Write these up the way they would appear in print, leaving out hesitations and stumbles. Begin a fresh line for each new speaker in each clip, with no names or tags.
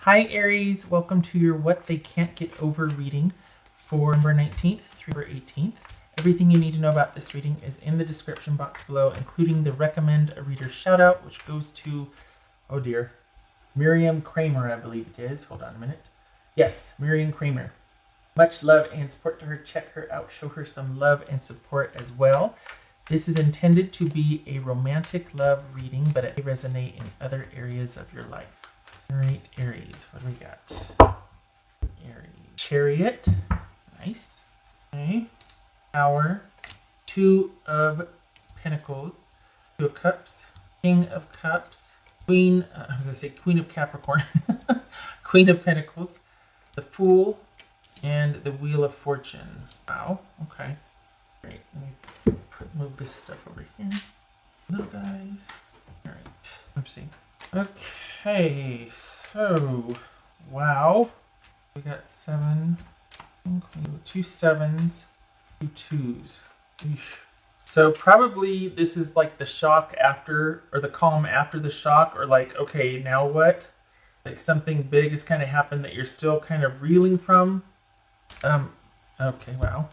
Hi Aries, welcome to your What They Can't Get Over reading for November 19th through November 18th. Everything you need to know about this reading is in the description box below, including the recommend a reader shout out, which goes to, oh dear, Miriam Kramer, I believe it is. Hold on a minute. Yes, Miriam Kramer. Much love and support to her. Check her out. Show her some love and support as well. This is intended to be a romantic love reading, but it may resonate in other areas of your life. All right, Aries, what do we got? Aries. Chariot. Nice. Okay. Tower. Two of Pentacles. Two of Cups. King of Cups. Queen, I was going to say Queen of Capricorn. Queen of Pentacles. The Fool. And the Wheel of Fortune. Wow. Okay. All right. Let me move this stuff over here. Little guys. All right. Let's see. Okay. So, wow. We got 7. Two 7s. Two 2s. Eesh. So probably this is like the shock after, or the calm after the shock, or like, okay, now what? Like something big has kind of happened that you're still kind of reeling from. Okay, wow.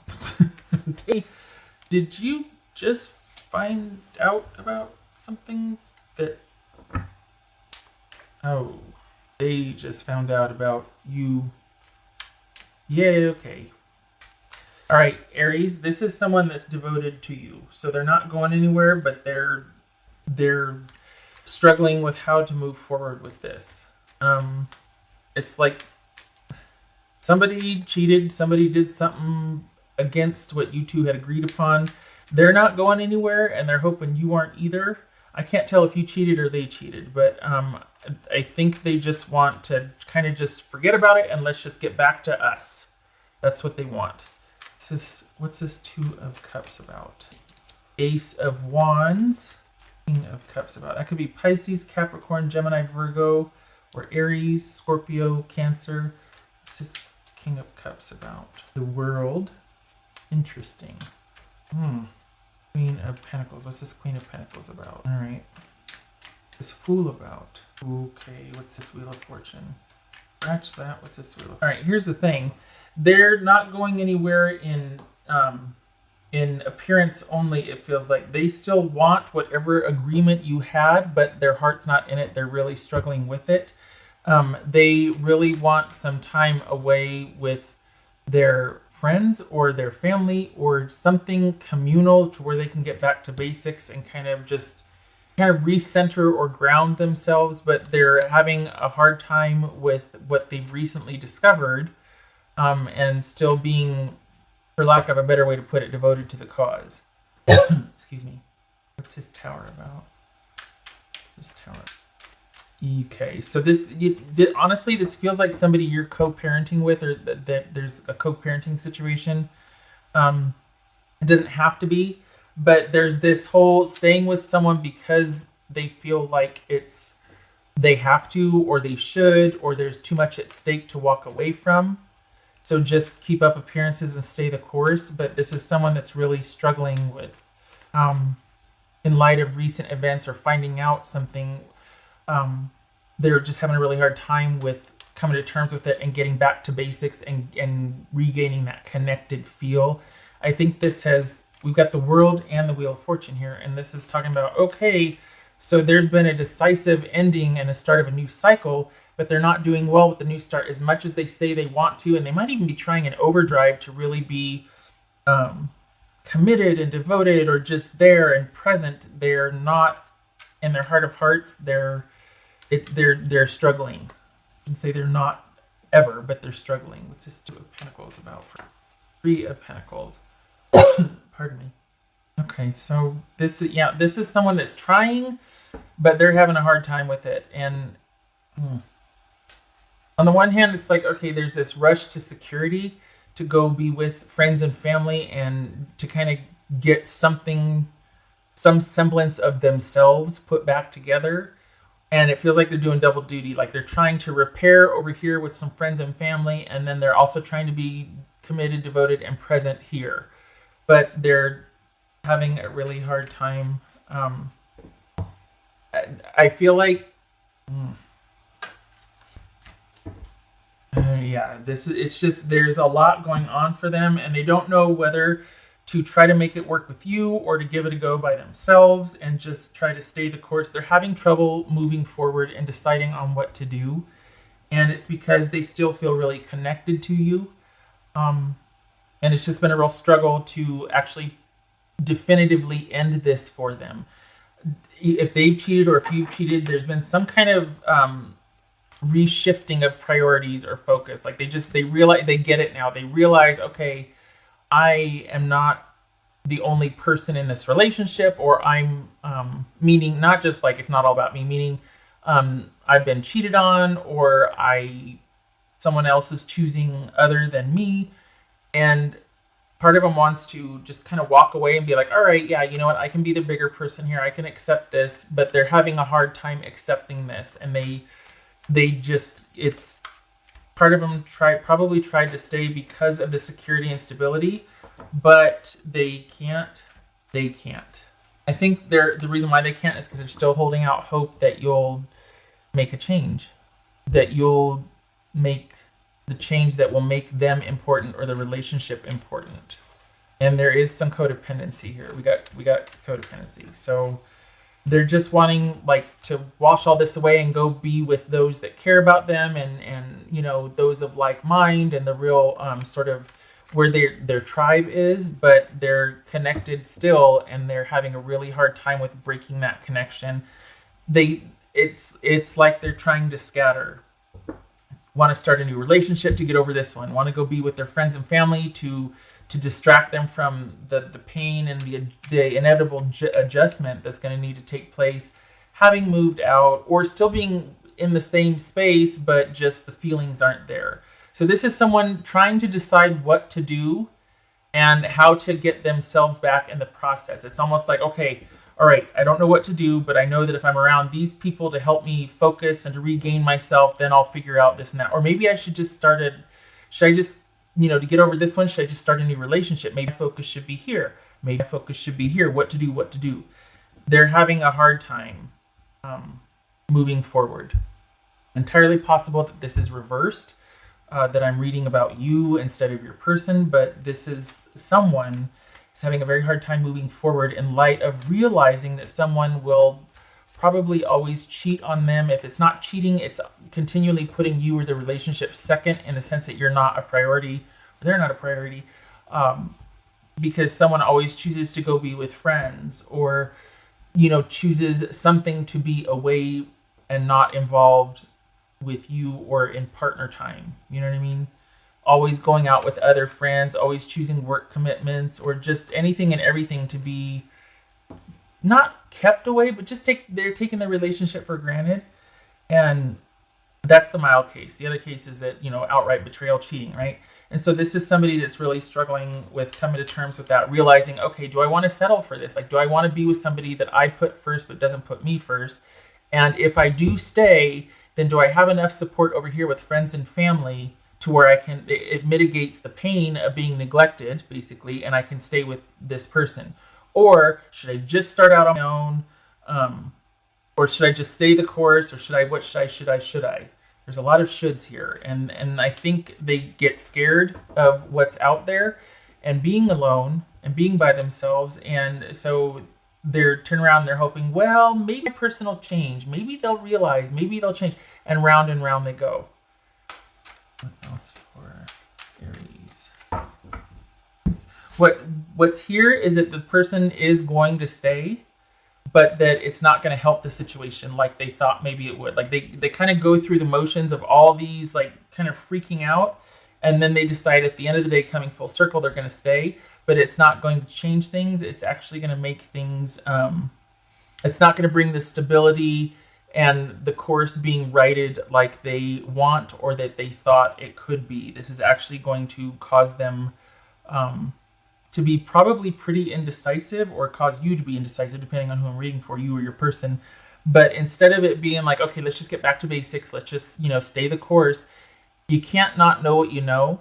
Did you just find out about something that... Oh, they just found out about you. Yeah, okay. All right, Aries, this is someone that's devoted to you. So they're not going anywhere, but they're struggling with how to move forward with this. It's like somebody cheated, somebody did something against what you two had agreed upon. They're not going anywhere, and they're hoping you aren't either. I can't tell if you cheated or they cheated, but I think they just want to kind of just forget about it and let's just get back to us. That's what they want. What's this Two of Cups about? Ace of Wands. King of Cups about. That could be Pisces, Capricorn, Gemini, Virgo, or Aries, Scorpio, Cancer. What's this King of Cups about? The World. Interesting. Queen of Pentacles. What's this Queen of Pentacles about? All right. This Fool about. Okay, what's this Wheel of Fortune? Scratch that. What's this Wheel of... All right, here's the thing. They're not going anywhere in appearance only. It feels like they still want whatever agreement you had, but their heart's not in it. They're really struggling with it. They really want some time away with their friends or their family or something communal to where they can get back to basics and kind of recenter or ground themselves, but they're having a hard time with what they've recently discovered, and still being, for lack of a better way to put it, devoted to the cause. Excuse me. What's his Tower about? This Tower. Okay, so honestly, this feels like somebody you're co-parenting with, or that there's a co-parenting situation. It doesn't have to be, but there's this whole staying with someone because they feel like they have to, or they should, or there's too much at stake to walk away from. So just keep up appearances and stay the course. But this is someone that's really struggling with, in light of recent events or finding out something, they're just having a really hard time with coming to terms with it and getting back to basics and regaining that connected feel. I think we've got the World and the Wheel of Fortune here, and this is talking about, okay, so there's been a decisive ending and a start of a new cycle, but they're not doing well with the new start as much as they say they want to, and they might even be trying an overdrive to really be committed and devoted or just there and present. They're not, in their heart of hearts, they're struggling. I can say they're not ever, but they're struggling. What's this Two of Pentacles about? Three of Pentacles. Pardon me. Okay, so this is someone that's trying, but they're having a hard time with it. And on the one hand, it's like, okay, there's this rush to security to go be with friends and family and to kind of get some semblance of themselves put back together. And it feels like they're doing double duty. Like they're trying to repair over here with some friends and family, and then they're also trying to be committed, devoted, and present here. But they're having a really hard time. I feel like Yeah, it's just there's a lot going on for them, and they don't know whether to try to make it work with you or to give it a go by themselves and just try to stay the course. They're having trouble moving forward and deciding on what to do, and it's because they still feel really connected to you. Um, and it's just been a real struggle to actually definitively end this for them. If they've cheated or if you've cheated, there's been some kind of reshifting of priorities or focus. Like they realize, they get it now. They realize, okay, I am not the only person in this relationship, or I'm meaning not just like it's not all about me, meaning I've been cheated on, or someone else is choosing other than me, and part of them wants to just kind of walk away and be like, all right, yeah, you know what, I can be the bigger person here, I can accept this, but they're having a hard time accepting this, and they just, it's part of them probably tried to stay because of the security and stability, but they can't. I think the reason why they can't is because they're still holding out hope that you'll make a change, that you'll make the change that will make them important or the relationship important. And there is some codependency here. We got codependency. So they're just wanting like to wash all this away and go be with those that care about them, and you know, those of like mind, and the real sort of where their tribe is, but they're connected still, and they're having a really hard time with breaking that connection. It's like they're trying to scatter. Want to start a new relationship to get over this one. Want to go be with their friends and family to distract them from the pain and the inevitable adjustment that's going to need to take place, having moved out or still being in the same space, but just the feelings aren't there. So this is someone trying to decide what to do and how to get themselves back in the process. It's almost like, okay, all right, I don't know what to do, but I know that if I'm around these people to help me focus and to regain myself, then I'll figure out this and that. Or maybe I should just to get over this one, should I just start a new relationship? Maybe my focus should be here. Maybe my focus should be here. What to do. They're having a hard time moving forward. Entirely possible that this is reversed, that I'm reading about you instead of your person, but this is someone is having a very hard time moving forward in light of realizing that someone will probably always cheat on them. If it's not cheating, it's continually putting you or the relationship second, in the sense that you're not a priority, or they're not a priority, because someone always chooses to go be with friends, or chooses something to be away and not involved with you or in partner time. You know what I mean? Always going out with other friends, always choosing work commitments, or just anything and everything to be not kept away, but just they're taking the relationship for granted. And that's the mild case. The other case is that, outright betrayal, cheating, right? And so this is somebody that's really struggling with coming to terms with that, realizing, okay, do I want to settle for this? Like, do I want to be with somebody that I put first but doesn't put me first? And if I do stay, then do I have enough support over here with friends and family to where it mitigates the pain of being neglected, basically, and I can stay with this person? Or should I just start out on my own? Or should I just stay the course? Or should I? There's a lot of shoulds here. And I think they get scared of what's out there and being alone and being by themselves. And so they're turn around, they're hoping, well, maybe a personal change. Maybe they'll realize, maybe they'll change. And round they go. What else for Aries? What's here is that the person is going to stay, but that it's not going to help the situation like they thought maybe it would. Like they kind of go through the motions of all these, like kind of freaking out, and then they decide at the end of the day, coming full circle, they're going to stay, but it's not going to change things. It's actually going to make things, it's not going to bring the stability and the course being righted like they want or that they thought it could be. This is actually going to cause them to be probably pretty indecisive, or cause you to be indecisive, depending on who I'm reading for, you or your person. But instead of it being like, okay, let's just get back to basics, let's just, stay the course, you can't not know what you know.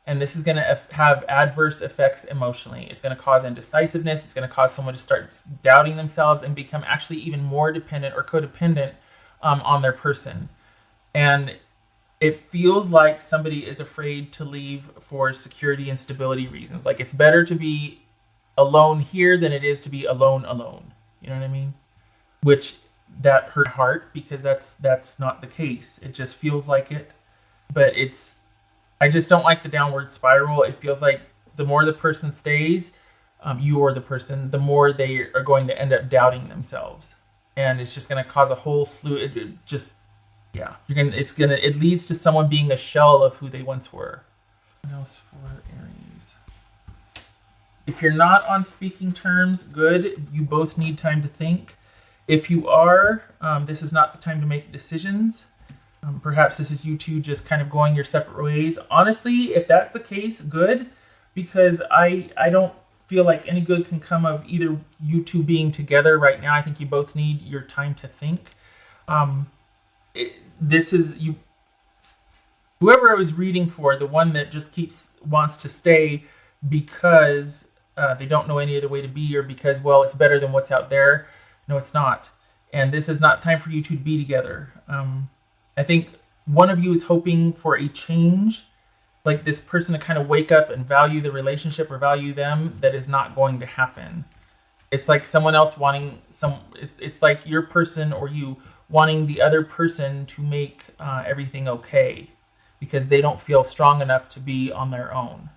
And this is going to have adverse effects emotionally. It's going to cause indecisiveness. It's going to cause someone to start doubting themselves and become actually even more dependent or codependent on their person. And it feels like somebody is afraid to leave for security and stability reasons. Like it's better to be alone here than it is to be alone alone. You know what I mean? Which that hurt my heart because that's not the case. It just feels like it. But I just don't like the downward spiral. It feels like the more the person stays, you or the person, the more they are going to end up doubting themselves. And it's just going to cause a whole slew. It leads to someone being a shell of who they once were. What else for Aries? If you're not on speaking terms, good. You both need time to think. If you are, this is not the time to make decisions. Perhaps this is you two just kind of going your separate ways. Honestly, if that's the case, good. Because I don't feel like any good can come of either you two being together right now. I think you both need your time to think. Whoever I was reading for, the one that just wants to stay because they don't know any other way to be, or because, well, it's better than what's out there. No, it's not. And this is not time for you two to be together. I think one of you is hoping for a change, like this person to kind of wake up and value the relationship or value them. That is not going to happen. It's like someone else wanting it's like your person or you wanting the other person to make everything okay because they don't feel strong enough to be on their own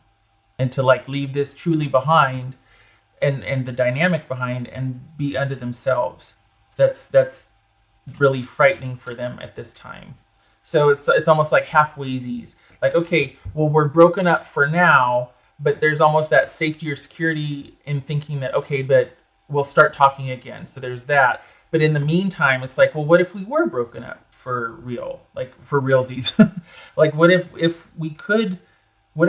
and to like leave this truly behind and the dynamic behind and be unto themselves. That's really frightening for them at this time. So it's almost like halfwaysies. Like, okay, well, we're broken up for now, but there's almost that safety or security in thinking that, okay, but we'll start talking again. So there's that. But in the meantime, it's like, well, what if we were broken up for real? Like for realsies? Like what if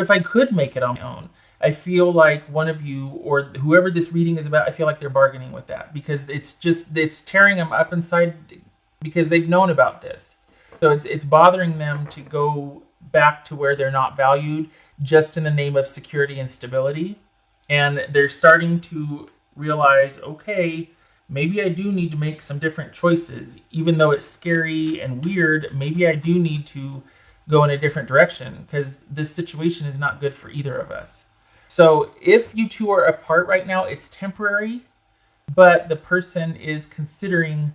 I could make it on my own? I feel like one of you or whoever this reading is about, I feel like they're bargaining with that because it's tearing them up inside because they've known about this. So it's bothering them to go back to where they're not valued just in the name of security and stability. And they're starting to realize, okay, maybe I do need to make some different choices. Even though it's scary and weird, maybe I do need to go in a different direction because this situation is not good for either of us. So if you two are apart right now, it's temporary, but the person is considering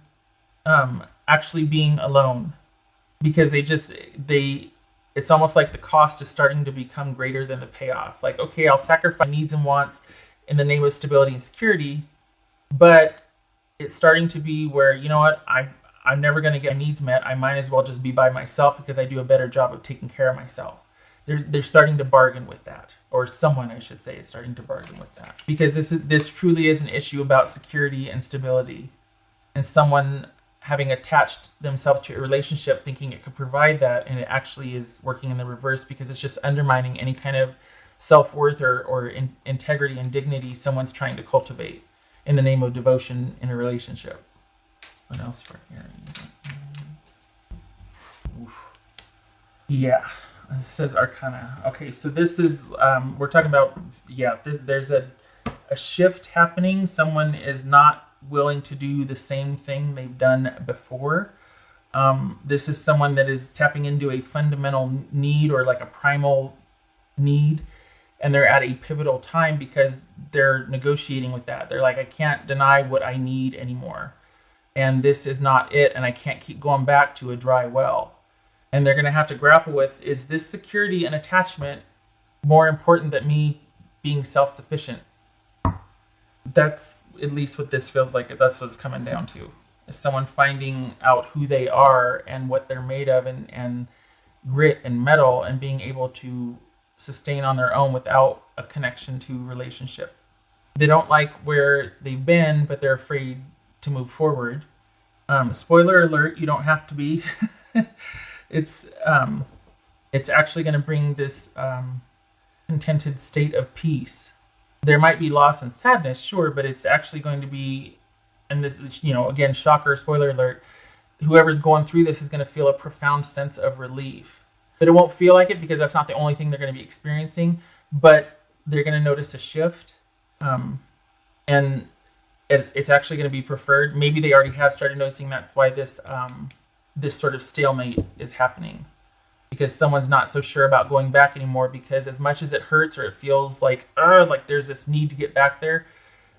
actually being alone because it's almost like the cost is starting to become greater than the payoff. Like, okay, I'll sacrifice needs and wants in the name of stability and security, but it's starting to be where, you know what, I'm never going to get my needs met. I might as well just be by myself because I do a better job of taking care of myself. They're starting to bargain with that, or someone, I should say, is starting to bargain with that because this truly is an issue about security and stability, and someone having attached themselves to a relationship thinking it could provide that, and it actually is working in the reverse because it's just undermining any kind of self-worth or integrity and dignity someone's trying to cultivate in the name of devotion in a relationship. What else for Aries? Yeah, it says Arcana. Okay, so this is, we're talking about, there's a shift happening. Someone is not willing to do the same thing they've done before. This is someone that is tapping into a fundamental need or like a primal need, and they're at a pivotal time because they're negotiating with that. They're like, I can't deny what I need anymore, and this is not it, and I can't keep going back to a dry well. And they're going to have to grapple with, is this security and attachment more important than me being self-sufficient? That's at least what this feels like. That's what it's coming down to, is someone finding out who they are and what they're made of, and grit and metal, and being able to sustain on their own without a connection to relationship. They don't like where they've been, but they're afraid to move forward. Spoiler alert, you don't have to be. It's actually going to bring this contented state of peace. There might be loss and sadness, sure, but it's actually going to be, and this, again, shocker, spoiler alert, whoever's going through this is going to feel a profound sense of relief. But it won't feel like it because that's not the only thing they're going to be experiencing, but they're going to notice a shift, and it's actually going to be preferred. Maybe they already have started noticing that's why this sort of stalemate is happening, because someone's not so sure about going back anymore, because as much as it hurts or it feels like there's this need to get back there,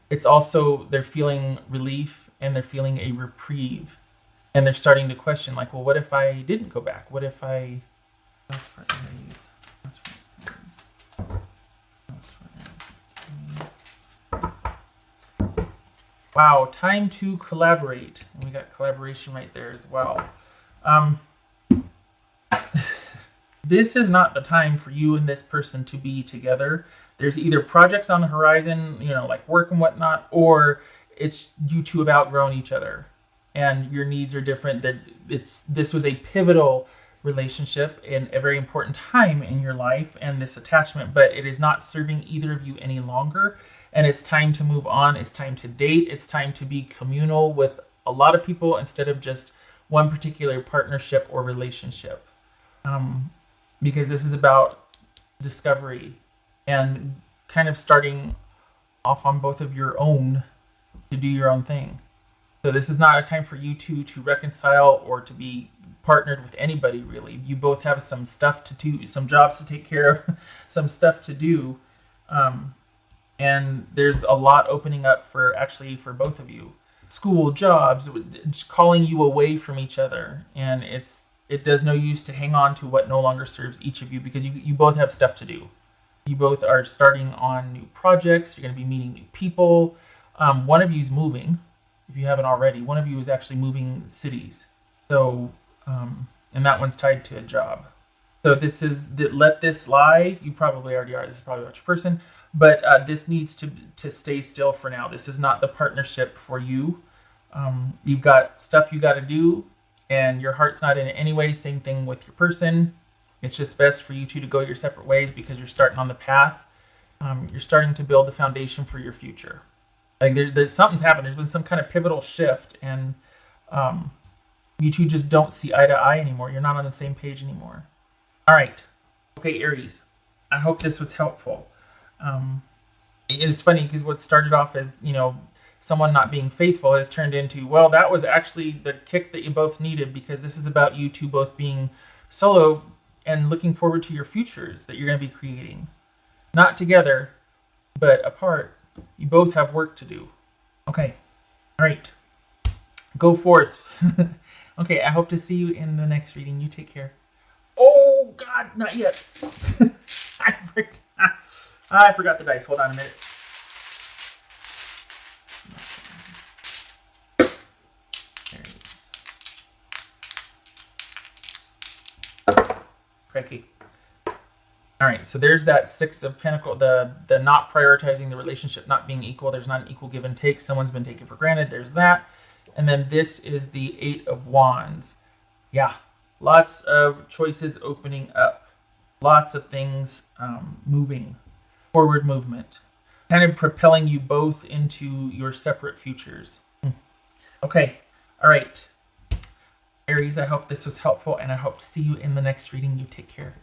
it's also they're feeling relief and they're feeling a reprieve, and they're starting to question, like, well, what if I didn't go back? What if I... That's for Aries. That's for Aries. That's for Aries. Wow, time to collaborate. And we got collaboration right there as well. This is not the time for you and this person to be together. There's either projects on the horizon, like work and whatnot, or it's you two have outgrown each other and your needs are different. This was a pivotal relationship in a very important time in your life and this attachment, but it is not serving either of you any longer. And it's time to move on. It's time to date. It's time to be communal with a lot of people instead of just one particular partnership or relationship. Because this is about discovery and kind of starting off on both of your own to do your own thing. So this is not a time for you two to reconcile or to be partnered with anybody, really. You both have some stuff to do, some jobs to take care of, some stuff to do. And there's a lot opening up for both of you. School, jobs, calling you away from each other. And it does no use to hang on to what no longer serves each of you, because you both have stuff to do. You both are starting on new projects. You're going to be meeting new people. One of you is moving, if you haven't already. One of you is actually moving cities. So, and that one's tied to a job. So this is let this lie. You probably already are. This is probably about your person. But this needs to stay still for now. This is not the partnership for you. You've got stuff you got to do, and your heart's not in it anyway. Same thing with your person. It's just best for you two to go your separate ways because you're starting on the path. You're starting to build the foundation for your future. Like there's something's happened. There's been some kind of pivotal shift, and you two just don't see eye to eye anymore. You're not on the same page anymore. All right. Okay, Aries. I hope this was helpful. It's funny because what started off as, someone not being faithful has turned into, well, that was actually the kick that you both needed, because this is about you two both being solo and looking forward to your futures that you're going to be creating. Not together, but apart. You both have work to do. Okay. All right. Go forth. Okay, I hope to see you in the next reading. You take care. Oh, God, not yet. I forgot the dice. Hold on a minute. Crikey. All right, so there's that Six of Pentacles, the not prioritizing the relationship, not being equal. There's not an equal give and take. Someone's been taken for granted. There's that. And then this is the Eight of Wands. Yeah, lots of choices opening up. Lots of things moving. Forward movement. Kind of propelling you both into your separate futures. Okay, all right. Aries, I hope this was helpful, and I hope to see you in the next reading. You take care.